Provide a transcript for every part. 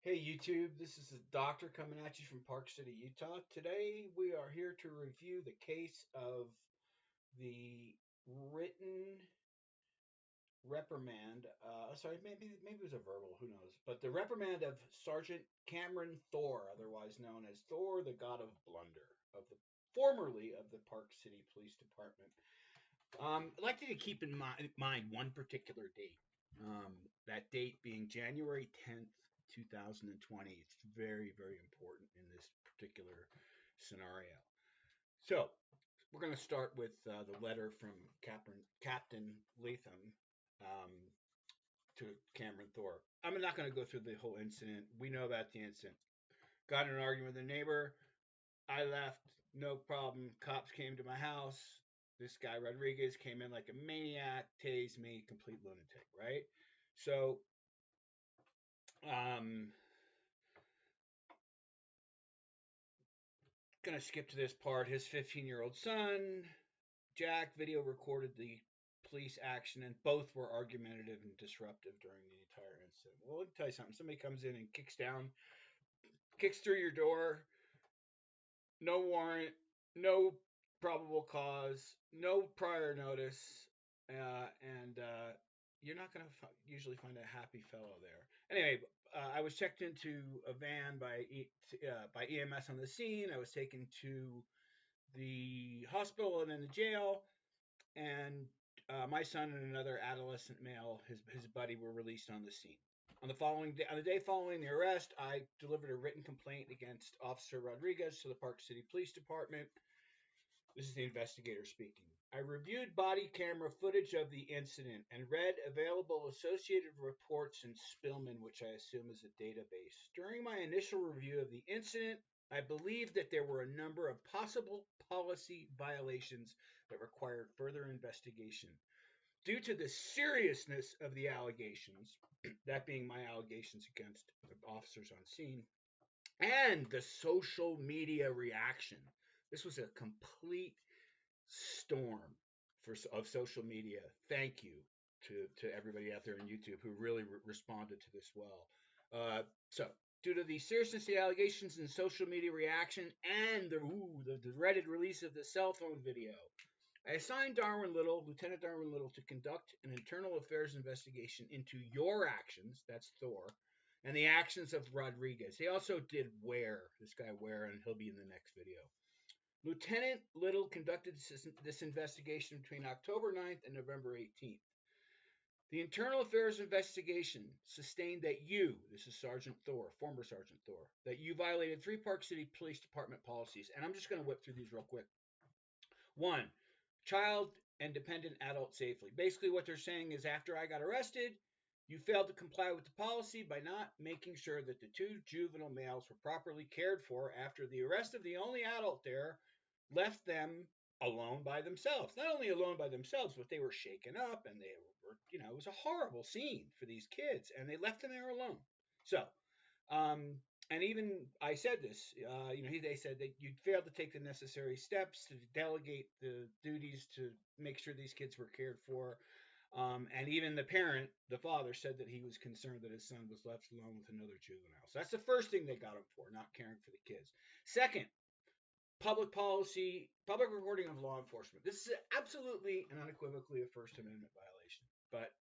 Hey YouTube, this is the doctor coming at you from Park City, Utah. Today we are here to review the case of the written reprimand. Sorry, maybe it was a verbal, who knows? But the reprimand of Sergeant Cameron Thor, otherwise known as Thor, the God of Blunder, of the formerly of the Park City Police Department. I'd like you to keep in mind one particular date. That date being January 10th, 2020. It's very, very important in this particular scenario. So, we're going to start with the letter from Captain Latham um, to Cameron Thorpe. I'm not going to go through the whole incident. We know about the incident. Got in an argument with a neighbor. I left, no problem. Cops came to my house. This guy Rodrigues came in like a maniac, tased me, complete lunatic, right? So, um, gonna skip to this part. His 15-year-old son, Jack, video recorded the police action, and both were argumentative and disruptive during the entire incident. Well, let me tell you something. Somebody comes in and kicks through your door, no warrant, no probable cause, no prior notice, and you're not going to usually find a happy fellow there. Anyway, I was checked into a van by EMS on the scene. I was taken to the hospital and then the jail, and my son and another adolescent male, his buddy, were released on the scene. On the day following the arrest, I delivered a written complaint against Officer Rodrigues to the Park City Police Department. This is the investigator speaking. I reviewed body camera footage of the incident and read available associated reports in Spillman, which I assume is a database. During my initial review of the incident, I believed that there were a number of possible policy violations that required further investigation. Due to the seriousness of the allegations, that being my allegations against the officers on scene, and the social media reaction. This was a complete storm of social media. Thank you to everybody out there on YouTube who really responded to this well. So, due to the seriousness of the allegations and social media reaction and the dreaded release of the cell phone video, I assigned Lieutenant Darwin Little, to conduct an internal affairs investigation into your actions, that's Thor, and the actions of Rodrigues. He also did this guy Ware, and he'll be in the next video. Lieutenant Little conducted this investigation between October 9th and November 18th. The internal affairs investigation sustained that this is Sergeant Thor, former Sergeant Thor, that you violated 3 Park City Police Department policies. And I'm just going to whip through these real quick. 1, child and dependent adult safely. Basically what they're saying is, after I got arrested, you failed to comply with the policy by not making sure that the 2 juvenile males were properly cared for after the arrest of the only adult there left them alone by themselves. Not only alone by themselves, but they were shaken up, and they were, it was a horrible scene for these kids, and they left them there alone. So, and even I said this, they said that you failed to take the necessary steps to delegate the duties to make sure these kids were cared for. And even the parent, the father, said that he was concerned that his son was left alone with another juvenile. So that's the first thing they got him for, not caring for the kids. Second, public policy, public recording of law enforcement. This is absolutely and unequivocally a First Amendment violation. But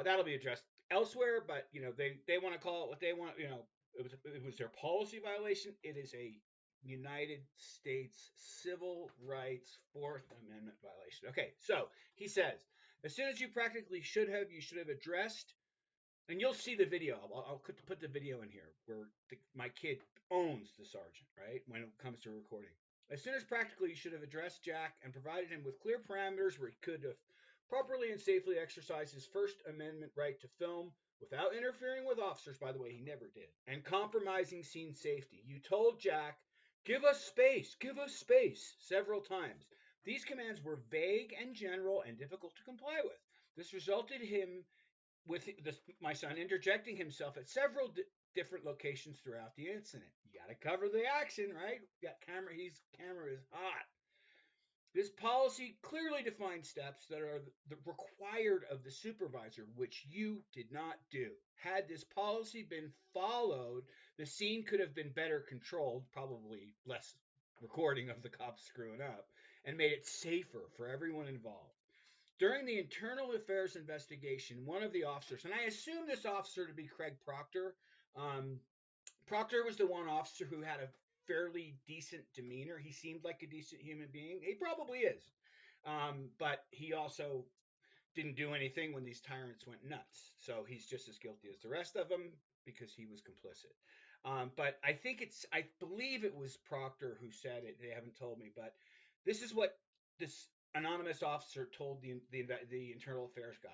that'll be addressed elsewhere. But they want to call it what they want. It was their policy violation. It is a United States civil rights Fourth Amendment violation. Okay, so he says, as soon as you should have addressed. And you'll see the video. I'll put the video in here where my kid owns the sergeant, right, when it comes to recording. As soon as practically, you should have addressed Jack and provided him with clear parameters where he could have properly and safely exercised his First Amendment right to film without interfering with officers, by the way, he never did, and compromising scene safety. You told Jack, give us space, several times. These commands were vague and general and difficult to comply with. This resulted with my son interjecting himself at several different locations throughout the incident. You got to cover the action, right? Camera is hot. This policy clearly defines steps that are required of the supervisor, which you did not do. Had this policy been followed, the scene could have been better controlled, probably less recording of the cops screwing up, and made it safer for everyone involved. During the internal affairs investigation, one of the officers, and I assume this officer to be Craig Proctor, um, Proctor was the one officer who had a fairly decent demeanor. He seemed like a decent human being. He probably is. But he also didn't do anything when these tyrants went nuts. So he's just as guilty as the rest of them because he was complicit. But I believe it was Proctor who said it. They haven't told me, but this is what this anonymous officer told the internal affairs guy.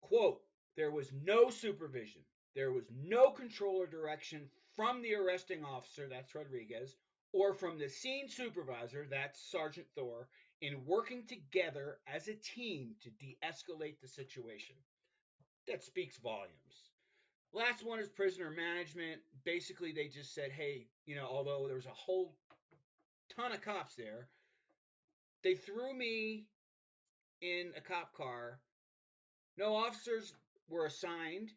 Quote, there was no supervision. There was no control or direction from the arresting officer, that's Rodrigues, or from the scene supervisor, that's Sergeant Thor, in working together as a team to de-escalate the situation. That speaks volumes. Last one is prisoner management. Basically, they just said, hey, although there was a whole ton of cops there, they threw me in a cop car. No officers were assigned.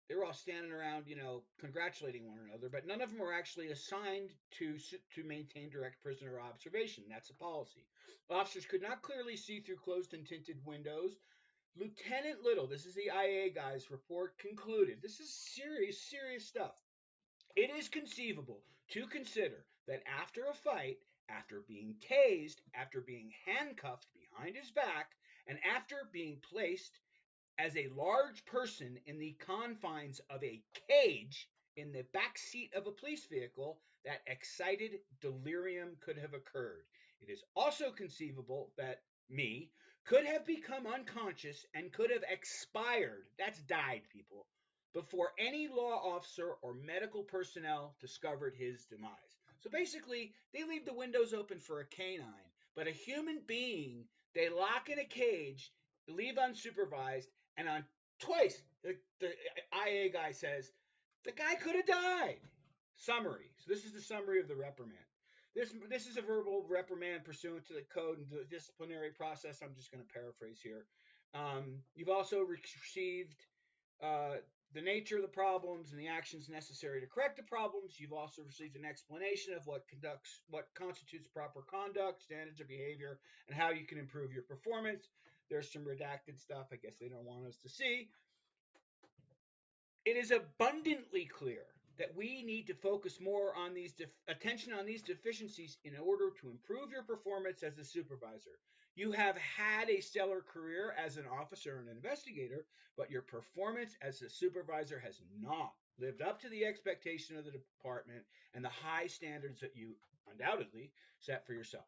They were all standing around, congratulating one another, but none of them were actually assigned to maintain direct prisoner observation. That's a policy. Officers could not clearly see through closed and tinted windows. Lieutenant Little, this is the IA guy's report, concluded, this is serious, serious stuff. It is conceivable to consider that after a fight, after being tased, after being handcuffed behind his back, and after being placed as a large person in the confines of a cage in the back seat of a police vehicle, that excited delirium could have occurred. It is also conceivable that me could have become unconscious and could have expired, that's died, people, before any law officer or medical personnel discovered his demise. So basically, they leave the windows open for a canine, but a human being they lock in a cage, leave unsupervised, and on twice, the IA guy says, the guy could have died. Summary. So this is the summary of the reprimand. This is a verbal reprimand pursuant to the code and the disciplinary process. I'm just going to paraphrase here. You've also received the nature of the problems and the actions necessary to correct the problems. You've also received an explanation of what constitutes proper conduct, standards of behavior, and how you can improve your performance. There's some redacted stuff I guess they don't want us to see. It is abundantly clear that we need to focus more on attention on these deficiencies in order to improve your performance as a supervisor. You have had a stellar career as an officer and investigator, but your performance as a supervisor has not lived up to the expectation of the department and the high standards that you undoubtedly set for yourself.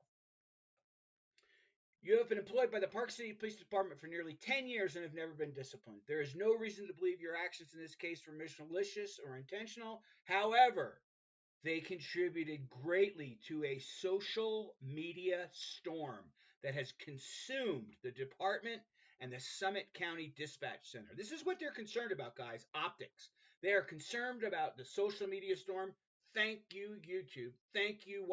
You have been employed by the Park City Police Department for nearly 10 years and have never been disciplined. There is no reason to believe your actions in this case were malicious or intentional. However, they contributed greatly to a social media storm that has consumed the department and the Summit County Dispatch Center. This is what they're concerned about, guys, optics. They are concerned about the social media storm. Thank you, YouTube. Thank you,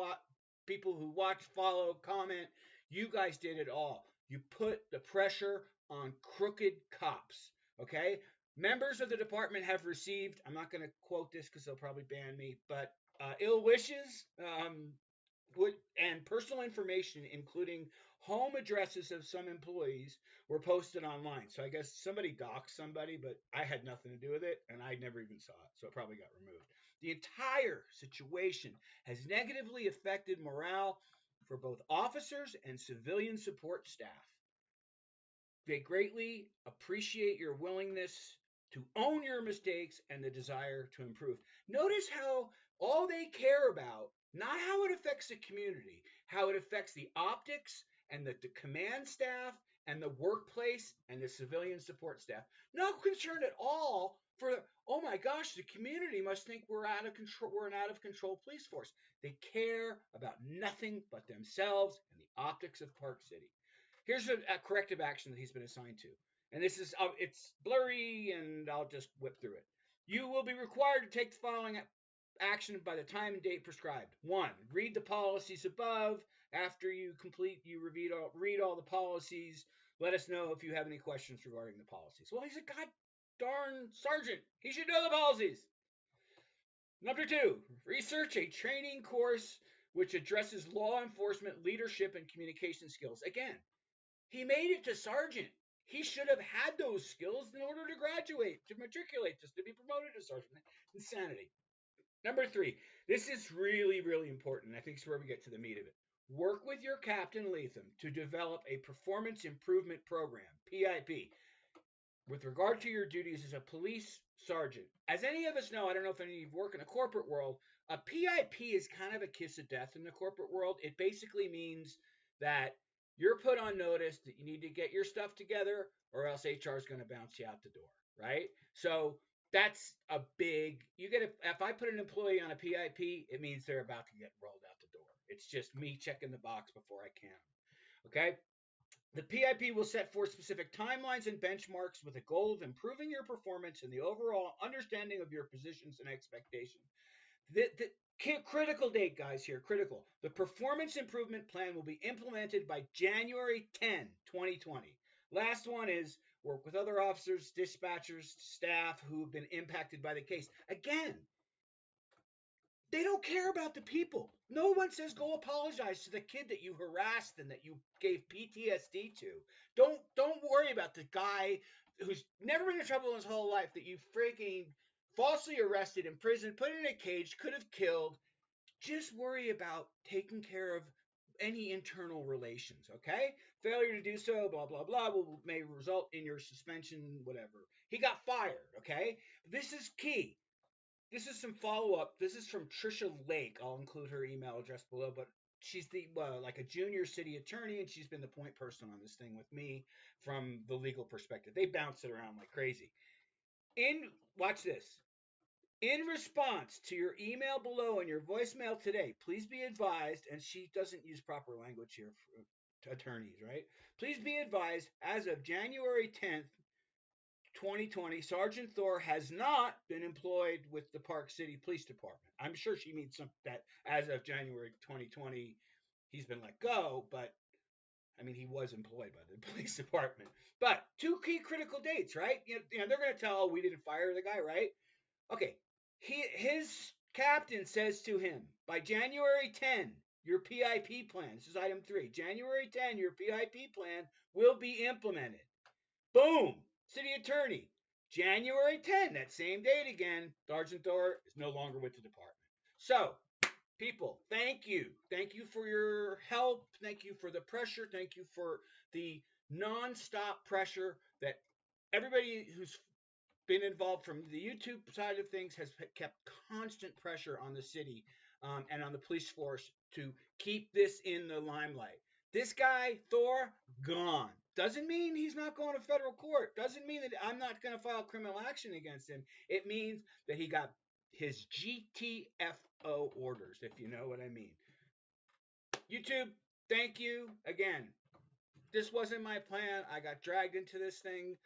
people who watch, follow, comment. You guys did it all. You put the pressure on crooked cops, okay? Members of the department have received, I'm not going to quote this because they'll probably ban me, but ill wishes and personal information, including home addresses of some employees, were posted online. So I guess somebody doxed somebody, but I had nothing to do with it, and I never even saw it, so it probably got removed. The entire situation has negatively affected morale for both officers and civilian support staff. They greatly appreciate your willingness to own your mistakes and the desire to improve. Notice how all they care about, not how it affects the community, how it affects the optics and the command staff and the workplace and the civilian support staff. No concern at all for, oh my gosh, the community must think we're out of control. We're an out of control police force. They care about nothing but themselves and the optics of Park City. Here's a corrective action that he's been assigned to. And this is, it's blurry, and I'll just whip through it. You will be required to take the following action by the time and date prescribed. 1, read the policies above. After you read all the policies, let us know if you have any questions regarding the policies. Well, he's a god darn sergeant. He should know the policies. Number 2, research a training course which addresses law enforcement leadership and communication skills. Again, he made it to sergeant. He should have had those skills in order to graduate, to matriculate, just to be promoted to sergeant. Insanity. Number 3, this is really, really important. I think it's where we get to the meat of it. Work with your Captain Latham to develop a performance improvement program, PIP, with regard to your duties as a police sergeant. As any of us know, I don't know if any of you work in the corporate world, a PIP is kind of a kiss of death in the corporate world. It basically means that you're put on notice that you need to get your stuff together or else HR is going to bounce you out the door, right? So that's a big, if I put an employee on a PIP, it means they're about to get rolled out the door. It's just me checking the box before I can. Okay? The PIP will set forth specific timelines and benchmarks with a goal of improving your performance and the overall understanding of your positions and expectations. The critical date, guys, here, critical. The performance improvement plan will be implemented by January 10, 2020. Last one is work with other officers, dispatchers, staff who have been impacted by the case. Again, they don't care about the people. No one says go apologize to the kid that you harassed and that you gave PTSD to. Don't worry about the guy who's never been in trouble in his whole life that you freaking falsely arrested, imprisoned, put in a cage, could have killed. Just worry about taking care of any internal relations, okay? Failure to do so, blah, blah, blah, may result in your suspension, whatever. He got fired, okay? This is key. This is some follow-up. This is from Tricia.Lake. I'll include her email address below, but she's like a junior city attorney, and she's been the point person on this thing with me from the legal perspective. They bounce it around like crazy. Watch this. In response to your email below and your voicemail today, please be advised, and she doesn't use proper language here for attorneys, right? Please be advised, as of January 10th, 2020, Sergeant Thor has not been employed with the Park City Police Department. I'm sure she means that as of January 2020, he's been let go, but I mean, he was employed by the police department. But 2 key critical dates, right? They're going to tell, we didn't fire the guy, right? Okay. His captain says to him, by January 10, your PIP plan, this is item 3, January 10, your PIP plan will be implemented. Boom! City attorney, January 10, that same date again, Sergeant Thor is no longer with the department. So, people, thank you. Thank you for your help. Thank you for the pressure. Thank you for the nonstop pressure that everybody who's been involved from the YouTube side of things has kept constant pressure on the city and on the police force to keep this in the limelight. This guy, Thor, gone. Doesn't mean he's not going to federal court. Doesn't mean that I'm not going to file criminal action against him. It means that he got his GTFO orders, if you know what I mean. YouTube, thank you. Again, this wasn't my plan. I got dragged into this thing.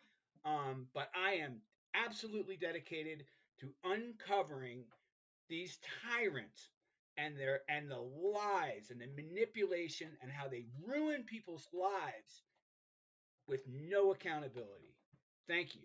But I am absolutely dedicated to uncovering these tyrants and the lies and the manipulation and how they ruin people's lives with no accountability. Thank you.